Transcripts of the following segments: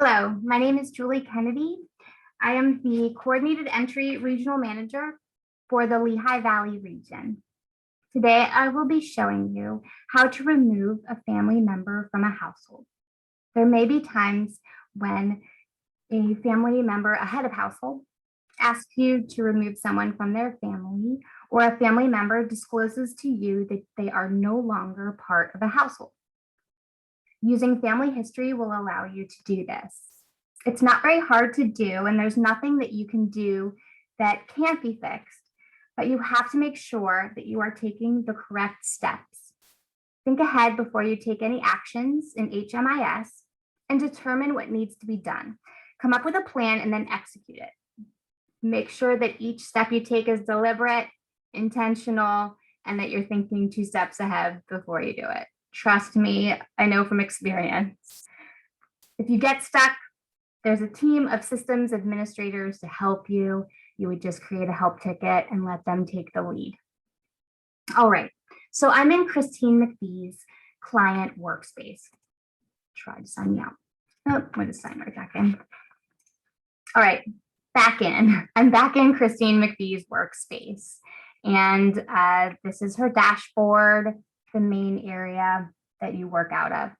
Hello, my name is Julie Kennedy. I am the Coordinated Entry Regional Manager for the Lehigh Valley region. Today, I will be showing you how to remove a family member from a household. There may be times when a family member, a head of household, asks you to remove someone from their family, or a family member discloses to you that they are no longer part of a household. Using family history will allow you to do this. It's not very hard to do, and there's nothing that you can do that can't be fixed, but you have to make sure that you are taking the correct steps. Think ahead before you take any actions in HMIS and determine what needs to be done. Come up with a plan and then execute it. Make sure that each step you take is deliberate, intentional, and that you're thinking 2 steps ahead before you do it. Trust me, I know from experience. If you get stuck, there's a team of systems administrators to help you. You would just create a help ticket and let them take the lead. All right, so I'm in Christine McPhee's client workspace. Try to sign me out. Oh, I'm going to sign right back in. All right, back in. I'm back in Christine McPhee's workspace. And this is her dashboard, the main area that you work out of.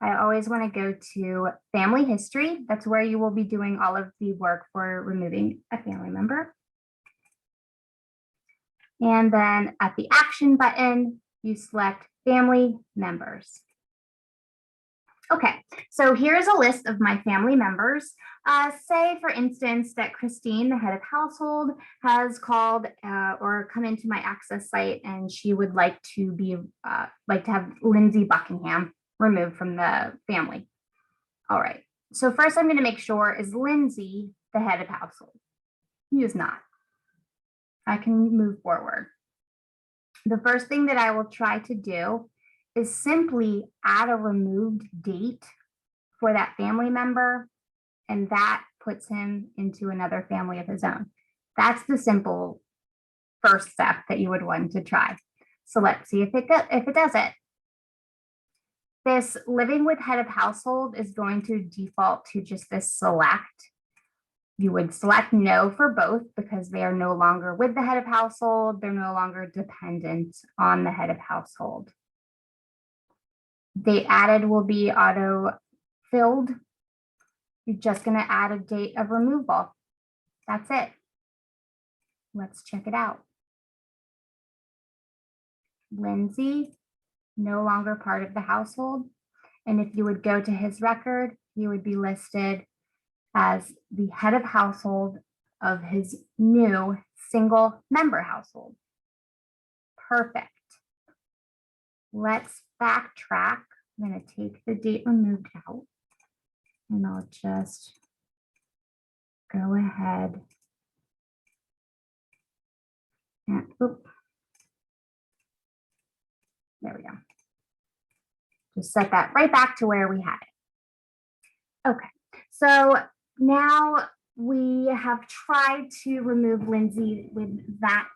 I always want to go to family history. That's where you will be doing all of the work for removing a family member. And then at the action button, you select family members. Okay, so here's a list of my family members. Say, for instance, that Christine, the head of household, has called or come into my access site, and she would like to have Lindsay Buckingham removed from the family. All right, so first I'm going to make sure, is Lindsay the head of household? He is not. I can move forward. The first thing that I will try to do is simply add a removed date for that family member, and that puts him into another family of his own. That's the simple first step that you would want to try. So let's see if it does it. This living with head of household is going to default to just this select. You would select no for both because they are no longer with the head of household. They're no longer dependent on the head of household. Date added will be auto-filled. You're just going to add a date of removal. That's it. Let's check it out. Lindsay, no longer part of the household. And if you would go to his record, he would be listed as the head of household of his new single member household. Perfect. Let's backtrack. I'm going to take the date removed out, and I'll just go ahead and, there we go. Just set that right back to where we had it. Okay, so now we have tried to remove Lindsay with that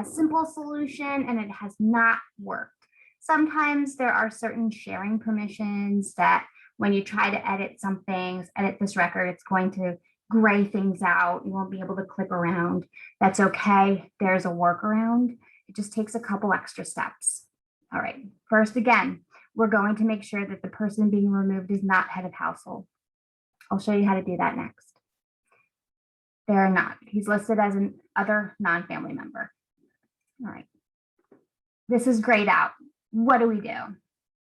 simple solution, and it has not worked. Sometimes there are certain sharing permissions that when you try to edit something, edit this record, it's going to gray things out. You won't be able to click around. That's okay. There's a workaround. It just takes a couple extra steps. All right. First, again, we're going to make sure that the person being removed is not head of household. I'll show you how to do that next. They're not. He's listed as an other non-family member. All right. This is grayed out. What do?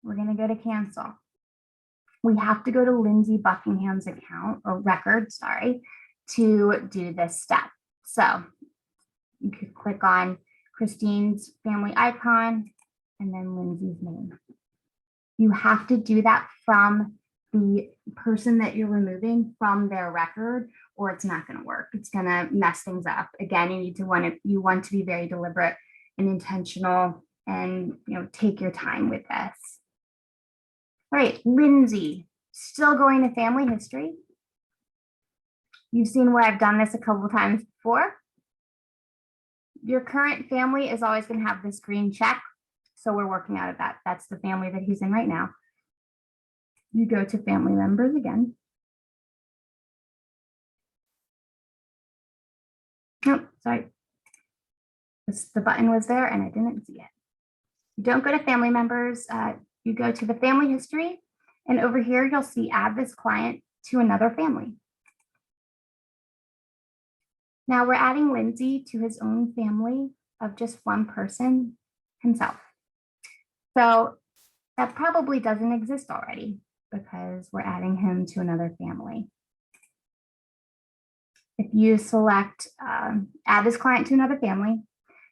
We're going to go to cancel. We have to go to Lindsay Buckingham's account or record, to do this step. So you could click on Christine's family icon and then Lindsay's name. You have to do that from the person that you're removing from their record, or it's not going to work. It's going to mess things up. Again, you want to be very deliberate and intentional, and take your time with this. All right, Lindsay, still going to family history. You've seen where I've done this a couple of times before. Your current family is always going to have this green check, so we're working out of that. That's the family that he's in right now. You go to family members again. Nope, sorry. The button was there and I didn't see it. You don't go to family members. You go to the family history. And over here, you'll see add this client to another family. Now we're adding Lindsay to his own family of just one person, himself. So that probably doesn't exist already because we're adding him to another family. If you select add this client to another family,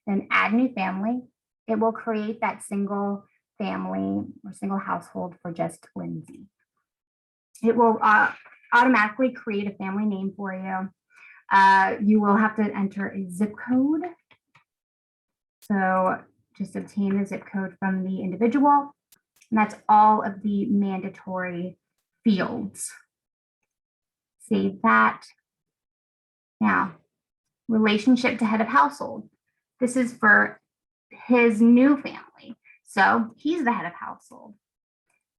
then add new family, it will create that single family or single household for just Lindsay. It will automatically create a family name for you. You will have to enter a zip code. So just obtain the zip code from the individual. And that's all of the mandatory fields. Save that. Now, relationship to head of household. This is for his new family. So he's the head of household.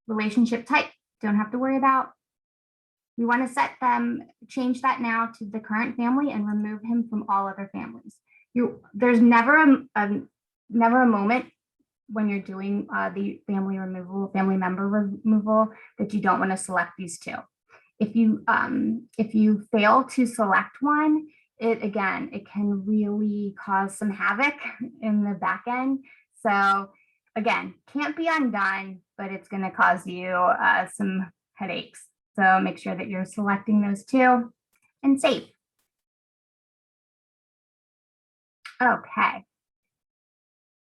Relationship type, don't have to worry about. We want to change that now to the current family and remove him from all other families. There's never a moment when you're doing the family member removal that you don't want to select these two. If you fail to select one, it can really cause some havoc in the back end. So again, can't be undone, but it's going to cause you some headaches. So make sure that you're selecting those two and save. Okay.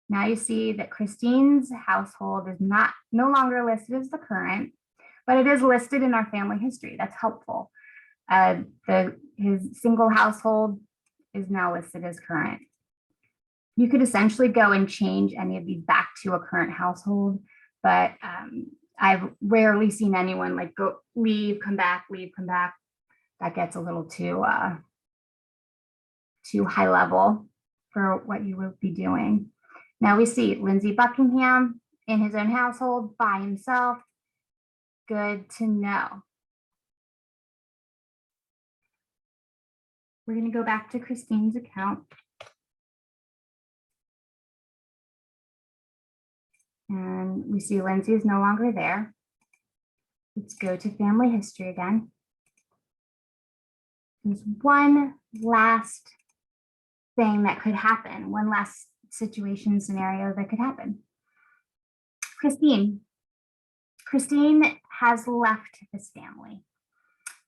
Now you see that Christine's household is no longer listed as the current, but it is listed in our family history. That's helpful. His single household is now listed as current. You could essentially go and change any of these back to a current household, but I've rarely seen anyone like go leave, come back, leave, come back. That gets a little too high level for what you would be doing. Now we see Lindsay Buckingham in his own household by himself. Good to know. We're going to go back to Christine's account. And we see Lindsay is no longer there. Let's go to family history again. There's one last thing that could happen, one last scenario that could happen. Christine has left this family.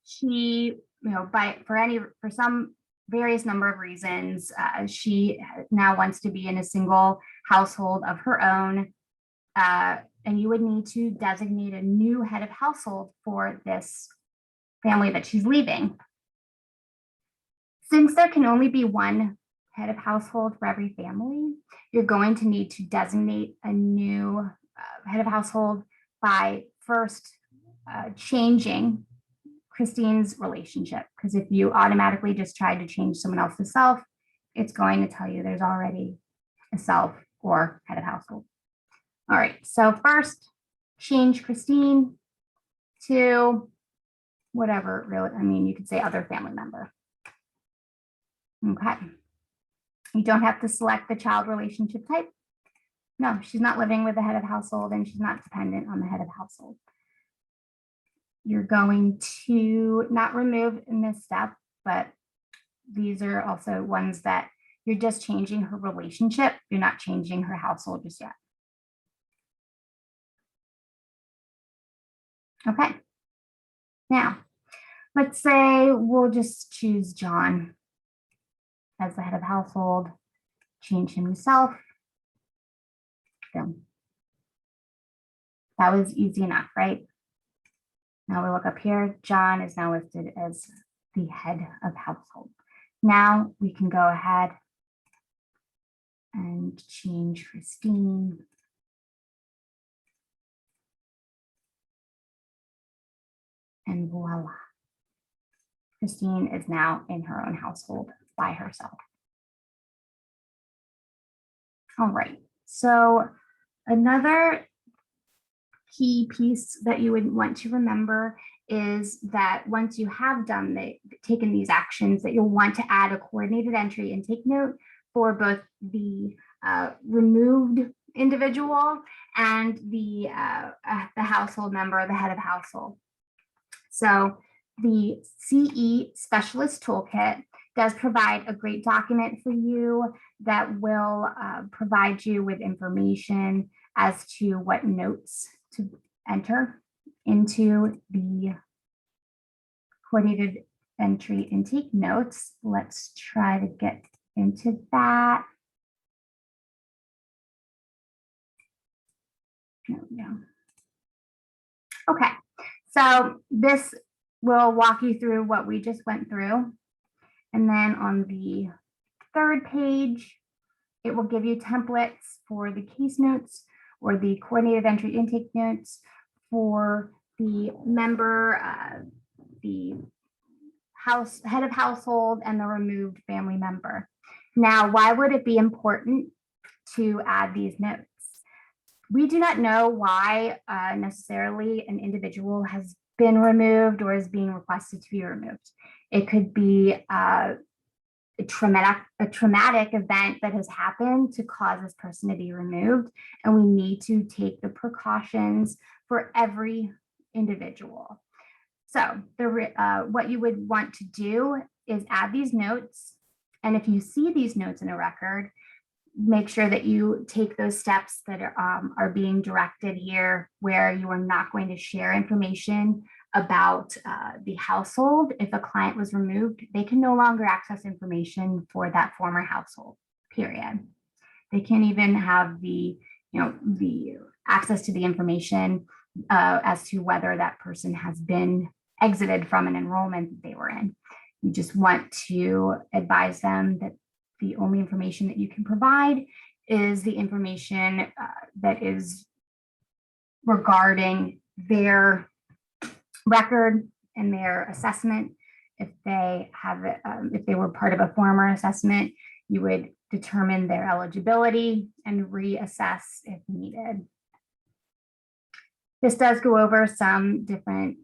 She, for some various number of reasons, she now wants to be in a single household of her own. And you would need to designate a new head of household for this family that she's leaving. Since there can only be one head of household for every family, you're going to need to designate a new head of household by first changing Christine's relationship. Because if you automatically just try to change someone else's self, it's going to tell you there's already a self or head of household. All right, so first change Christine to whatever, really, you could say other family member. Okay. You don't have to select the child relationship type. No, she's not living with the head of household and she's not dependent on the head of household. You're going to not remove in this step, but these are also ones that you're just changing her relationship. You're not changing her household just yet. Okay. Now, let's say we'll just choose John as the head of household, change him to self. Boom. That was easy enough, right? Now we look up here. John is now listed as the head of household. Now we can go ahead and change Christine. And voila. Christine is now in her own household by herself. All right, so another key piece that you would want to remember is that once you have taken these actions, that you'll want to add a coordinated entry intake note for both the removed individual and the household member, the head of household. So the CE Specialist Toolkit does provide a great document for you that will provide you with information as to what notes to enter into the coordinated entry intake notes. Let's try to get into that. There we go. Okay, so this will walk you through what we just went through. And then on the third page, it will give you templates for the case notes or the coordinated entry intake notes for the member, the head of household, and the removed family member. Now, why would it be important to add these notes? We do not know why necessarily an individual has been removed or is being requested to be removed. It could be a traumatic event that has happened to cause this person to be removed, and we need to take the precautions for every individual. So what you would want to do is add these notes, and if you see these notes in a record, make sure that you take those steps that are being directed here, where you are not going to share information about the household. If a client was removed, they can no longer access information for that former household, period. They can't even have the access to the information as to whether that person has been exited from an enrollment that they were in. You just want to advise them that the only information that you can provide is the information that is regarding their record and their assessment. If they have, if they were part of a former assessment, you would determine their eligibility and reassess if needed. This does go over some different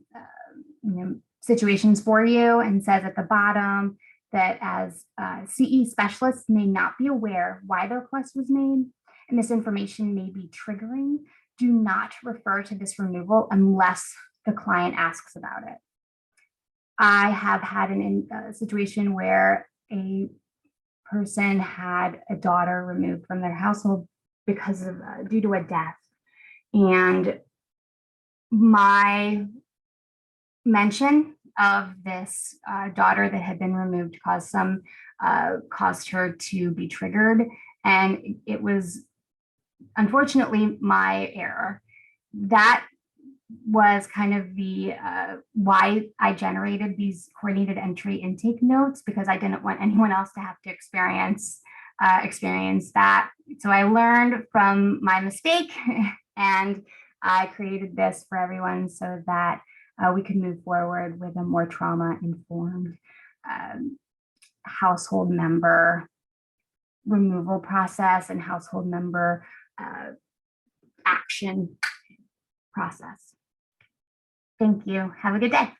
situations for you, and says at the bottom that as CE specialists may not be aware why the request was made, and this information may be triggering. Do not refer to this removal unless the client asks about it. I have had a situation where a person had a daughter removed from their household because of due to a death, and my mention of this daughter that had been removed caused her to be triggered, and it was unfortunately my error. That was kind of the why I generated these coordinated entry intake notes, because I didn't want anyone else to have to experience that. So I learned from my mistake and I created this for everyone so that we could move forward with a more trauma-informed household member removal process and household member action process. Thank you. Have a good day.